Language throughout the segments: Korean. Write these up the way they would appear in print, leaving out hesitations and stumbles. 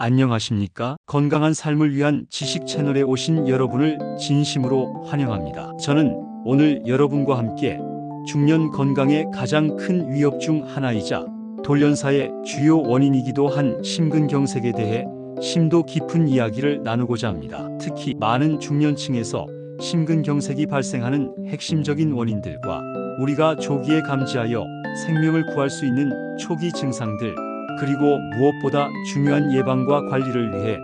안녕하십니까? 건강한 삶을 위한 지식 채널에 오신 여러분을 진심으로 환영합니다. 저는 오늘 여러분과 함께 중년 건강의 가장 큰 위협 중 하나이자 돌연사의 주요 원인이기도 한 심근경색에 대해 심도 깊은 이야기를 나누고자 합니다. 특히 많은 중년층에서 심근경색이 발생하는 핵심적인 원인들과 우리가 조기에 감지하여 생명을 구할 수 있는 초기 증상들, 그리고 무엇보다 중요한 예방과 관리를 위해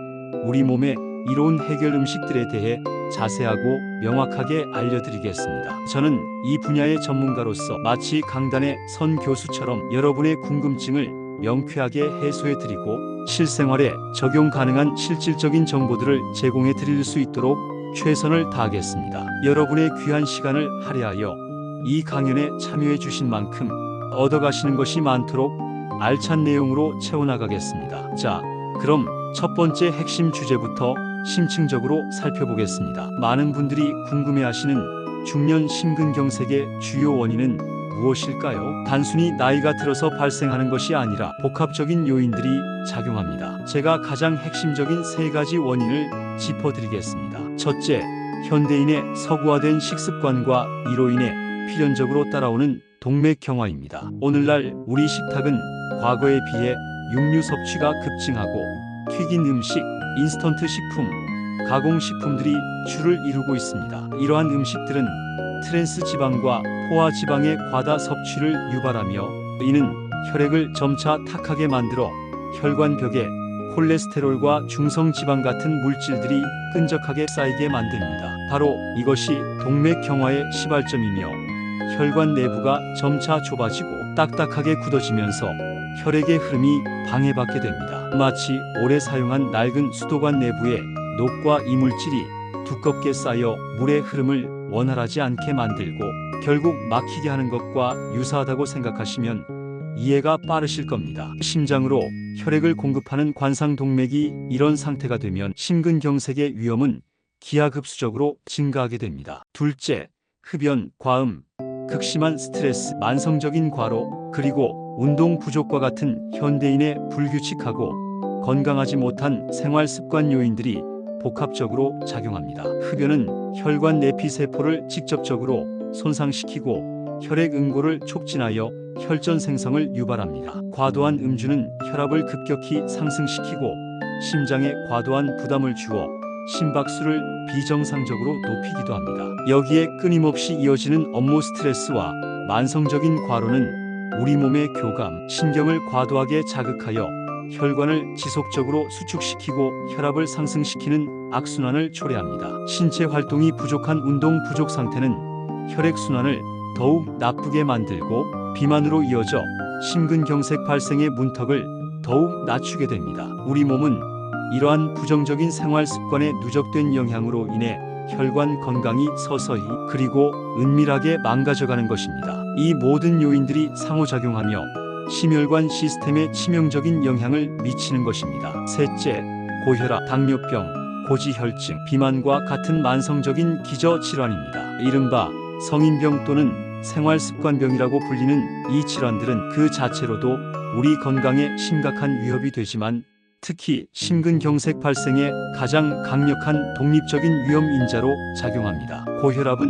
우리 몸에 이로운 해결 음식들에 대해 자세하고 명확하게 알려드리겠습니다. 저는 이 분야의 전문가로서 마치 강단의 선 교수처럼 여러분의 궁금증을 명쾌하게 해소해드리고 실생활에 적용 가능한 실질적인 정보들을 제공해 드릴 수 있도록 최선을 다하겠습니다. 여러분의 귀한 시간을 할애하여 이 강연에 참여해 주신 만큼 얻어가시는 것이 많도록 알찬 내용으로 채워나가겠습니다. 자, 그럼 첫 번째 핵심 주제부터 심층적으로 살펴보겠습니다. 많은 분들이 궁금해하시는 중년 심근경색의 주요 원인은 무엇일까요? 단순히 나이가 들어서 발생하는 것이 아니라 복합적인 요인들이 작용합니다. 제가 가장 핵심적인 세 가지 원인을 짚어드리겠습니다. 첫째, 현대인의 서구화된 식습관과 이로 인해 필연적으로 따라오는 동맥경화입니다. 오늘날 우리 식탁은 과거에 비해 육류 섭취가 급증하고 튀긴 음식, 인스턴트 식품, 가공식품들이 주를 이루고 있습니다. 이러한 음식들은 트랜스 지방과 포화 지방의 과다 섭취를 유발하며 이는 혈액을 점차 탁하게 만들어 혈관벽에 콜레스테롤과 중성지방 같은 물질들이 끈적하게 쌓이게 만듭니다. 바로 이것이 동맥경화의 시발점이며 혈관 내부가 점차 좁아지고 딱딱하게 굳어지면서 혈액의 흐름이 방해받게 됩니다. 마치 오래 사용한 낡은 수도관 내부에 녹과 이물질이 두껍게 쌓여 물의 흐름을 원활하지 않게 만들고 결국 막히게 하는 것과 유사하다고 생각하시면 이해가 빠르실 겁니다. 심장으로 혈액을 공급하는 관상동맥이 이런 상태가 되면 심근경색의 위험은 기하급수적으로 증가하게 됩니다. 둘째, 흡연, 과음, 극심한 스트레스, 만성적인 과로, 그리고 운동 부족과 같은 현대인의 불규칙하고 건강하지 못한 생활 습관 요인들이 복합적으로 작용합니다. 흡연은 혈관 내피세포를 직접적으로 손상시키고 혈액 응고를 촉진하여 혈전 생성을 유발합니다. 과도한 음주는 혈압을 급격히 상승시키고 심장에 과도한 부담을 주어 심박수를 비정상적으로 높이기도 합니다. 여기에 끊임없이 이어지는 업무 스트레스와 만성적인 과로는 우리 몸의 교감, 신경을 과도하게 자극하여 혈관을 지속적으로 수축시키고 혈압을 상승시키는 악순환을 초래합니다. 신체 활동이 부족한 운동 부족 상태는 혈액순환을 더욱 나쁘게 만들고 비만으로 이어져 심근경색 발생의 문턱을 더욱 낮추게 됩니다. 우리 몸은 이러한 부정적인 생활 습관의 누적된 영향으로 인해 혈관 건강이 서서히 그리고 은밀하게 망가져가는 것입니다. 이 모든 요인들이 상호작용하며 심혈관 시스템에 치명적인 영향을 미치는 것입니다. 셋째, 고혈압, 당뇨병, 고지혈증, 비만과 같은 만성적인 기저질환입니다. 이른바 성인병 또는 생활습관병이라고 불리는 이 질환들은 그 자체로도 우리 건강에 심각한 위협이 되지만 특히 심근경색 발생에 가장 강력한 독립적인 위험인자로 작용합니다. 고혈압은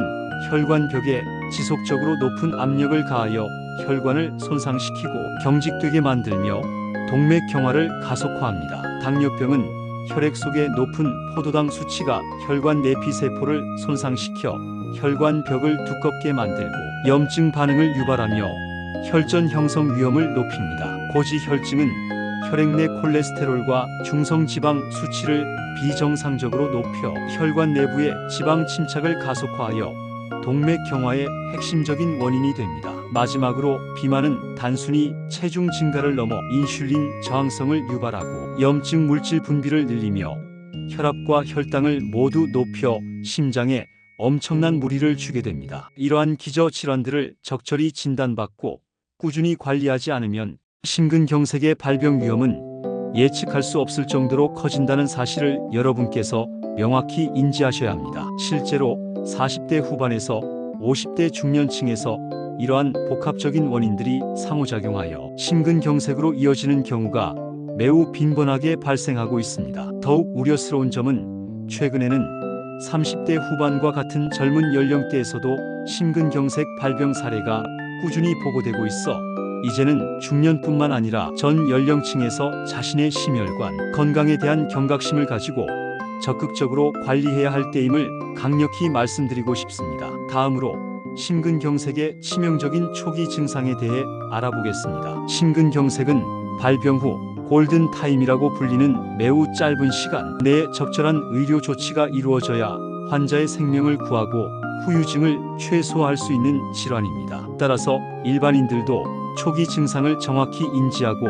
혈관벽에 지속적으로 높은 압력을 가하여 혈관을 손상시키고 경직되게 만들며 동맥경화를 가속화합니다. 당뇨병은 혈액 속의 높은 포도당 수치가 혈관 내피세포를 손상시켜 혈관벽을 두껍게 만들고 염증 반응을 유발하며 혈전 형성 위험을 높입니다. 고지혈증은 혈액 내 콜레스테롤과 중성지방 수치를 비정상적으로 높여 혈관 내부의 지방 침착을 가속화하여 동맥경화의 핵심적인 원인이 됩니다. 마지막으로 비만은 단순히 체중 증가를 넘어 인슐린 저항성을 유발하고 염증 물질 분비를 늘리며 혈압과 혈당을 모두 높여 심장에 엄청난 무리를 주게 됩니다. 이러한 기저질환들을 적절히 진단받고 꾸준히 관리하지 않으면 심근경색의 발병 위험은 예측할 수 없을 정도로 커진다는 사실을 여러분께서 명확히 인지하셔야 합니다. 실제로 40대 후반에서 50대 중년층에서 이러한 복합적인 원인들이 상호작용하여 심근경색으로 이어지는 경우가 매우 빈번하게 발생하고 있습니다. 더욱 우려스러운 점은 최근에는 30대 후반과 같은 젊은 연령대에서도 심근경색 발병 사례가 꾸준히 보고되고 있어 이제는 중년뿐만 아니라 전 연령층에서 자신의 심혈관, 건강에 대한 경각심을 가지고 적극적으로 관리해야 할 때임을 강력히 말씀드리고 싶습니다. 다음으로 심근경색의 치명적인 초기 증상에 대해 알아보겠습니다. 심근경색은 발병 후 골든타임이라고 불리는 매우 짧은 시간 내에 적절한 의료 조치가 이루어져야 환자의 생명을 구하고 후유증을 최소화할 수 있는 질환입니다. 따라서 일반인들도 초기 증상을 정확히 인지하고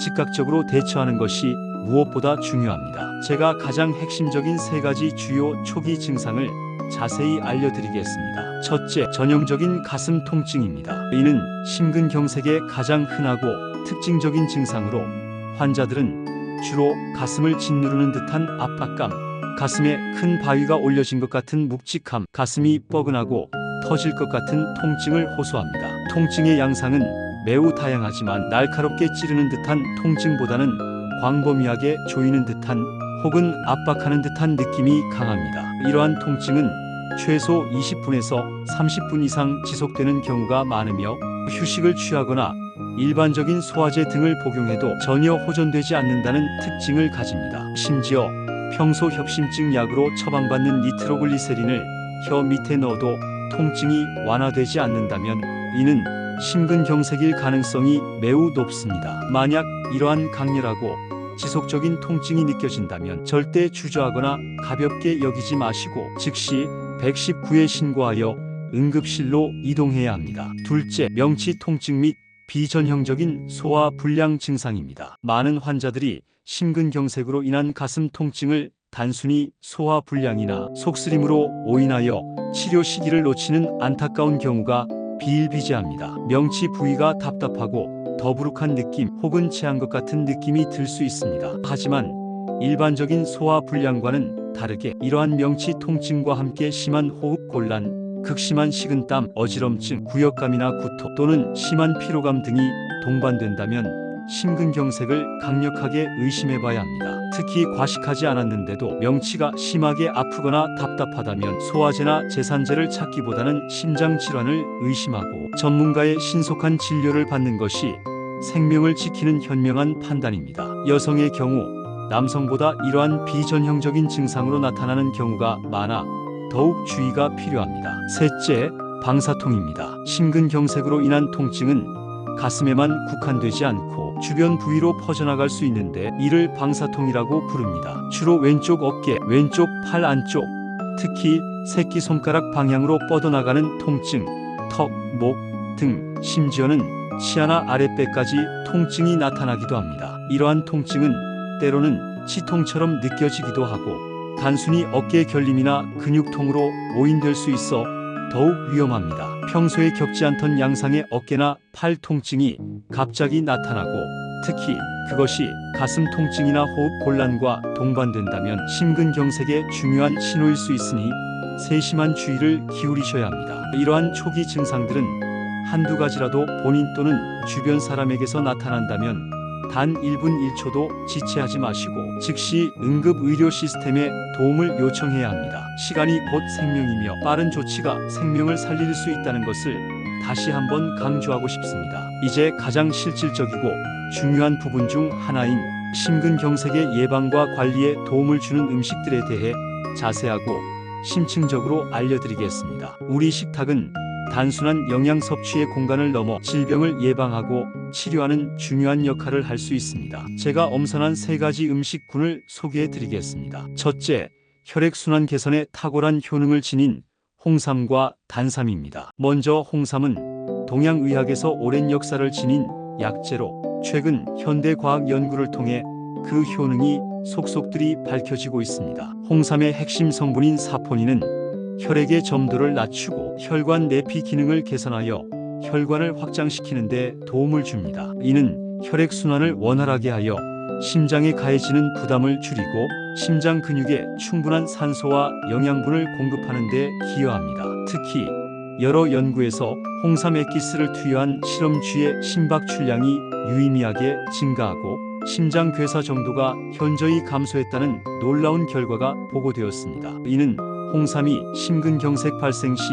즉각적으로 대처하는 것이 무엇보다 중요합니다. 제가 가장 핵심적인 3가지 주요 초기 증상을 자세히 알려드리겠습니다. 첫째, 전형적인 가슴 통증입니다. 이는 심근경색의 가장 흔하고 특징적인 증상으로 환자들은 주로 가슴을 짓누르는 듯한 압박감, 가슴에 큰 바위가 올려진 것 같은 묵직함, 가슴이 뻐근하고 터질 것 같은 통증을 호소합니다. 통증의 양상은 매우 다양하지만 날카롭게 찌르는 듯한 통증보다는 광범위하게 조이는 듯한 혹은 압박하는 듯한 느낌이 강합니다. 이러한 통증은 최소 20분에서 30분 이상 지속되는 경우가 많으며 휴식을 취하거나 일반적인 소화제 등을 복용해도 전혀 호전되지 않는다는 특징을 가집니다. 심지어 평소 협심증 약으로 처방받는 니트로글리세린을 혀 밑에 넣어도 통증이 완화되지 않는다면 이는 심근경색일 가능성이 매우 높습니다. 만약 이러한 강렬하고 지속적인 통증이 느껴진다면 절대 주저하거나 가볍게 여기지 마시고 즉시 119에 신고하여 응급실로 이동해야 합니다. 둘째, 명치 통증 및 비전형적인 소화 불량 증상입니다. 많은 환자들이 심근경색으로 인한 가슴 통증을 단순히 소화 불량이나 속쓰림으로 오인하여 치료 시기를 놓치는 안타까운 경우가 비일비재합니다. 명치 부위가 답답하고 더부룩한 느낌 혹은 체한 것 같은 느낌이 들 수 있습니다. 하지만 일반적인 소화 불량과는 다르게 이러한 명치 통증과 함께 심한 호흡 곤란, 극심한 식은땀, 어지럼증, 구역감이나 구토 또는 심한 피로감 등이 동반된다면 심근경색을 강력하게 의심해봐야 합니다. 특히 과식하지 않았는데도 명치가 심하게 아프거나 답답하다면 소화제나 제산제를 찾기보다는 심장질환을 의심하고 전문가의 신속한 진료를 받는 것이 생명을 지키는 현명한 판단입니다. 여성의 경우 남성보다 이러한 비전형적인 증상으로 나타나는 경우가 많아 더욱 주의가 필요합니다. 셋째, 방사통입니다. 심근경색으로 인한 통증은 가슴에만 국한되지 않고 주변 부위로 퍼져나갈 수 있는데 이를 방사통이라고 부릅니다. 주로 왼쪽 어깨, 왼쪽 팔 안쪽, 특히 새끼손가락 방향으로 뻗어나가는 통증, 턱, 목 등 심지어는 치아나 아랫배까지 통증이 나타나기도 합니다. 이러한 통증은 때로는 치통처럼 느껴지기도 하고 단순히 어깨 결림이나 근육통으로 오인될 수 있어 더욱 위험합니다. 평소에 겪지 않던 양상의 어깨나 팔 통증이 갑자기 나타나고 특히 그것이 가슴 통증이나 호흡 곤란과 동반된다면 심근경색의 중요한 신호일 수 있으니 세심한 주의를 기울이셔야 합니다. 이러한 초기 증상들은 한두 가지라도 본인 또는 주변 사람에게서 나타난다면 단 1분 1초도 지체하지 마시고 즉시 응급의료 시스템에 도움을 요청해야 합니다. 시간이 곧 생명이며 빠른 조치가 생명을 살릴 수 있다는 것을 다시 한번 강조하고 싶습니다. 이제 가장 실질적이고 중요한 부분 중 하나인 심근경색의 예방과 관리에 도움을 주는 음식들에 대해 자세하고 심층적으로 알려드리겠습니다. 우리 식탁은 단순한 영양 섭취의 공간을 넘어 질병을 예방하고 치료하는 중요한 역할을 할 수 있습니다. 제가 엄선한 3가지 음식군을 소개해 드리겠습니다. 첫째, 혈액순환 개선에 탁월한 효능을 지닌 홍삼과 단삼입니다. 먼저 홍삼은 동양의학에서 오랜 역사를 지닌 약재로 최근 현대과학 연구를 통해 그 효능이 속속들이 밝혀지고 있습니다. 홍삼의 핵심 성분인 사포닌은 혈액의 점도를 낮추고 혈관 내피 기능을 개선하여 혈관을 확장시키는 데 도움을 줍니다. 이는 혈액순환을 원활하게 하여 심장에 가해지는 부담을 줄이고 심장 근육에 충분한 산소와 영양분을 공급하는 데 기여합니다. 특히 여러 연구에서 홍삼 액기스를 투여한 실험쥐의 심박 출량이 유의미하게 증가하고 심장 괴사 정도가 현저히 감소했다는 놀라운 결과가 보고되었습니다. 이는 홍삼이 심근경색 발생 시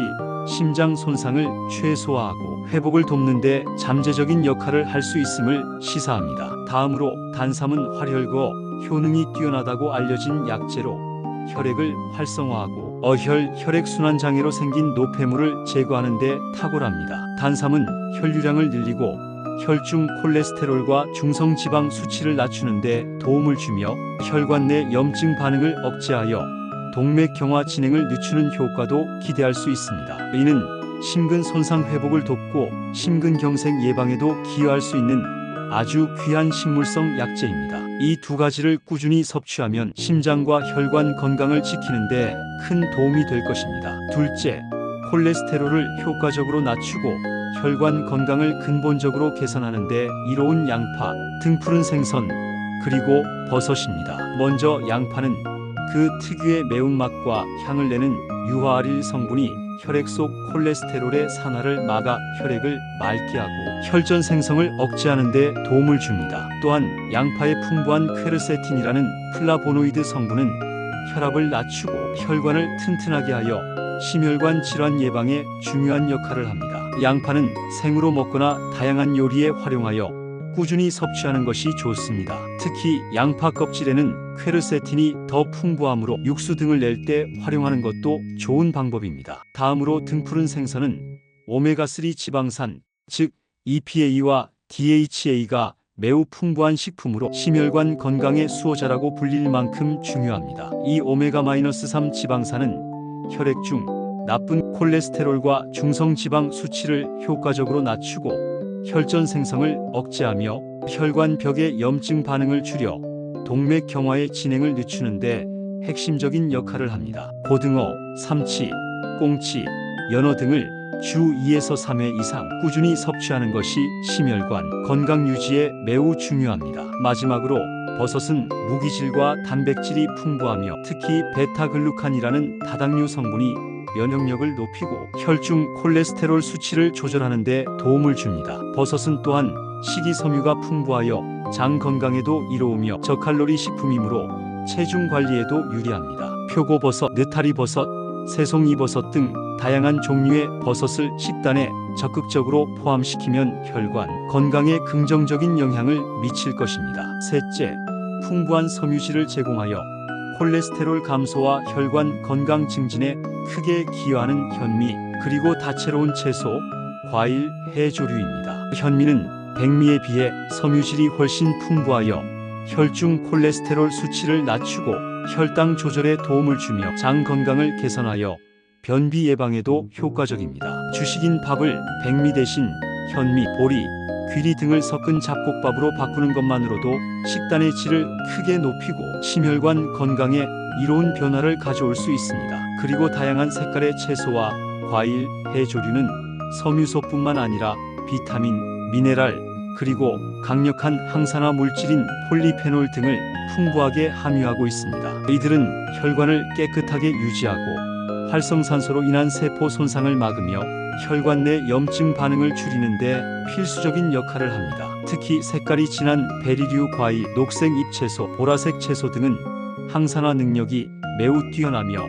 심장 손상을 최소화하고 회복을 돕는 데 잠재적인 역할을 할 수 있음을 시사합니다. 다음으로 단삼은 활혈거 효능이 뛰어나다고 알려진 약재로 혈액을 활성화하고 혈액순환 장애로 생긴 노폐물을 제거하는 데 탁월합니다. 단삼은 혈류량을 늘리고 혈중 콜레스테롤과 중성지방 수치를 낮추는 데 도움을 주며 혈관 내 염증 반응을 억제하여 동맥경화 진행을 늦추는 효과도 기대할 수 있습니다. 이는 심근 손상 회복을 돕고 심근경색 예방에도 기여할 수 있는 아주 귀한 식물성 약재입니다. 이 두 가지를 꾸준히 섭취하면 심장과 혈관 건강을 지키는 데 큰 도움이 될 것입니다. 둘째, 콜레스테롤을 효과적으로 낮추고 혈관 건강을 근본적으로 개선하는 데 이로운 양파, 등푸른 생선, 그리고 버섯입니다. 먼저 양파는 그 특유의 매운맛과 향을 내는 유화아릴 성분이 혈액 속 콜레스테롤의 산화를 막아 혈액을 맑게 하고 혈전 생성을 억제하는 데 도움을 줍니다. 또한 양파의 풍부한 퀘르세틴이라는 플라보노이드 성분은 혈압을 낮추고 혈관을 튼튼하게 하여 심혈관 질환 예방에 중요한 역할을 합니다. 양파는 생으로 먹거나 다양한 요리에 활용하여 꾸준히 섭취하는 것이 좋습니다. 특히 양파 껍질에는 퀘르세틴이 더 풍부하므로 육수 등을 낼 때 활용하는 것도 좋은 방법입니다. 다음으로 등푸른 생선은 오메가3 지방산, 즉 EPA와 DHA가 매우 풍부한 식품으로 심혈관 건강의 수호자라고 불릴 만큼 중요합니다. 이 오메가-3 지방산은 혈액 중 나쁜 콜레스테롤과 중성지방 수치를 효과적으로 낮추고 혈전 생성을 억제하며 혈관벽의 염증 반응을 줄여 동맥경화의 진행을 늦추는데 핵심적인 역할을 합니다. 고등어, 삼치, 꽁치, 연어 등을 주 2에서 3회 이상 꾸준히 섭취하는 것이 심혈관 건강 유지에 매우 중요합니다. 마지막으로 버섯은 무기질과 단백질이 풍부하며 특히 베타글루칸이라는 다당류 성분이 면역력을 높이고 혈중 콜레스테롤 수치를 조절하는 데 도움을 줍니다. 버섯은 또한 식이섬유가 풍부하여 장 건강에도 이로우며 저칼로리 식품이므로 체중 관리에도 유리합니다. 표고버섯, 느타리버섯, 새송이버섯 등 다양한 종류의 버섯을 식단에 적극적으로 포함시키면 혈관 건강에 긍정적인 영향을 미칠 것입니다. 셋째, 풍부한 섬유질을 제공하여 콜레스테롤 감소와 혈관 건강 증진에 크게 기여하는 현미, 그리고 다채로운 채소, 과일, 해조류입니다. 현미는 백미에 비해 섬유질이 훨씬 풍부하여 혈중 콜레스테롤 수치를 낮추고 혈당 조절에 도움을 주며 장 건강을 개선하여 변비 예방에도 효과적입니다. 주식인 밥을 백미 대신 현미, 보리, 귀리 등을 섞은 잡곡밥으로 바꾸는 것만으로도 식단의 질을 크게 높이고 심혈관 건강에 이로운 변화를 가져올 수 있습니다. 그리고 다양한 색깔의 채소와 과일, 해조류는 섬유소뿐만 아니라 비타민, 미네랄, 그리고 강력한 항산화 물질인 폴리페놀 등을 풍부하게 함유하고 있습니다. 이들은 혈관을 깨끗하게 유지하고 활성산소로 인한 세포 손상을 막으며 혈관 내 염증 반응을 줄이는 데 필수적인 역할을 합니다. 특히 색깔이 진한 베리류 과일, 녹색 잎채소, 보라색 채소 등은 항산화 능력이 매우 뛰어나며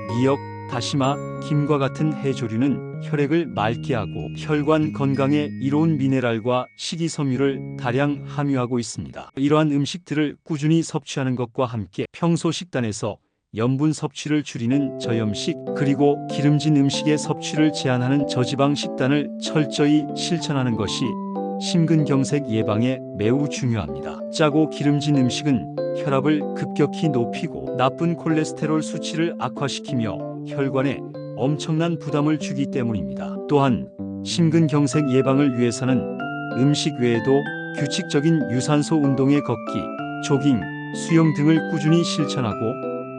미역, 다시마, 김과 같은 해조류는 혈액을 맑게 하고 혈관 건강에 이로운 미네랄과 식이섬유를 다량 함유하고 있습니다. 이러한 음식들을 꾸준히 섭취하는 것과 함께 평소 식단에서 염분 섭취를 줄이는 저염식, 그리고 기름진 음식의 섭취를 제한하는 저지방 식단을 철저히 실천하는 것이 심근경색 예방에 매우 중요합니다. 짜고 기름진 음식은 혈압을 급격히 높이고 나쁜 콜레스테롤 수치를 악화시키며 혈관에 엄청난 부담을 주기 때문입니다. 또한 심근경색 예방을 위해서는 음식 외에도 규칙적인 유산소 운동에 걷기, 조깅, 수영 등을 꾸준히 실천하고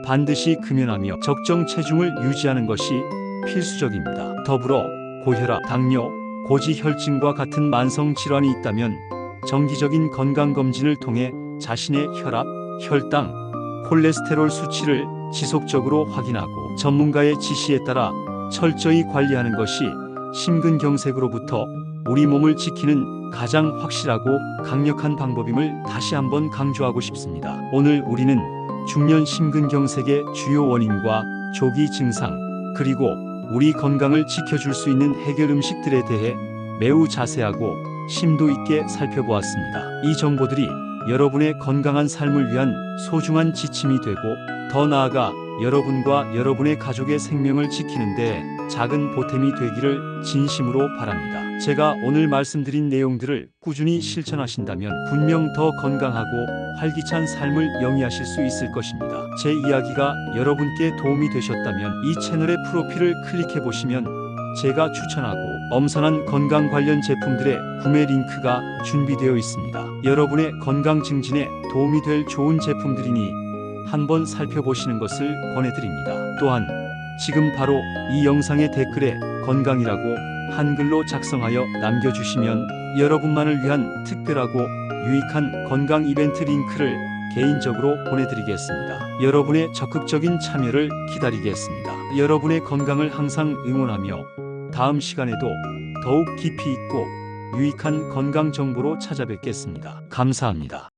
반드시 금연하며 적정 체중을 유지하는 것이 필수적입니다. 더불어 고혈압, 당뇨, 고지혈증과 같은 만성 질환이 있다면 정기적인 건강검진을 통해 자신의 혈압, 혈당, 콜레스테롤 수치를 지속적으로 확인하고 전문가의 지시에 따라 철저히 관리하는 것이 심근경색으로부터 우리 몸을 지키는 가장 확실하고 강력한 방법임을 다시 한번 강조하고 싶습니다. 오늘 우리는 중년 심근경색의 주요 원인과 조기 증상, 그리고 우리 건강을 지켜줄 수 있는 해결 음식들에 대해 매우 자세하고 심도 있게 살펴보았습니다. 이 정보들이 여러분의 건강한 삶을 위한 소중한 지침이 되고, 더 나아가 여러분과 여러분의 가족의 생명을 지키는 데 작은 보탬이 되기를 진심으로 바랍니다. 제가 오늘 말씀드린 내용들을 꾸준히 실천하신다면 분명 더 건강하고 활기찬 삶을 영위하실 수 있을 것입니다. 제 이야기가 여러분께 도움이 되셨다면 이 채널의 프로필을 클릭해 보시면 제가 추천하고 엄선한 건강 관련 제품들의 구매 링크가 준비되어 있습니다. 여러분의 건강 증진에 도움이 될 좋은 제품들이니 한번 살펴보시는 것을 권해드립니다. 또한 지금 바로 이 영상의 댓글에 건강이라고 한글로 작성하여 남겨주시면 여러분만을 위한 특별하고 유익한 건강 이벤트 링크를 개인적으로 보내드리겠습니다. 여러분의 적극적인 참여를 기다리겠습니다. 여러분의 건강을 항상 응원하며 다음 시간에도 더욱 깊이 있고 유익한 건강 정보로 찾아뵙겠습니다. 감사합니다.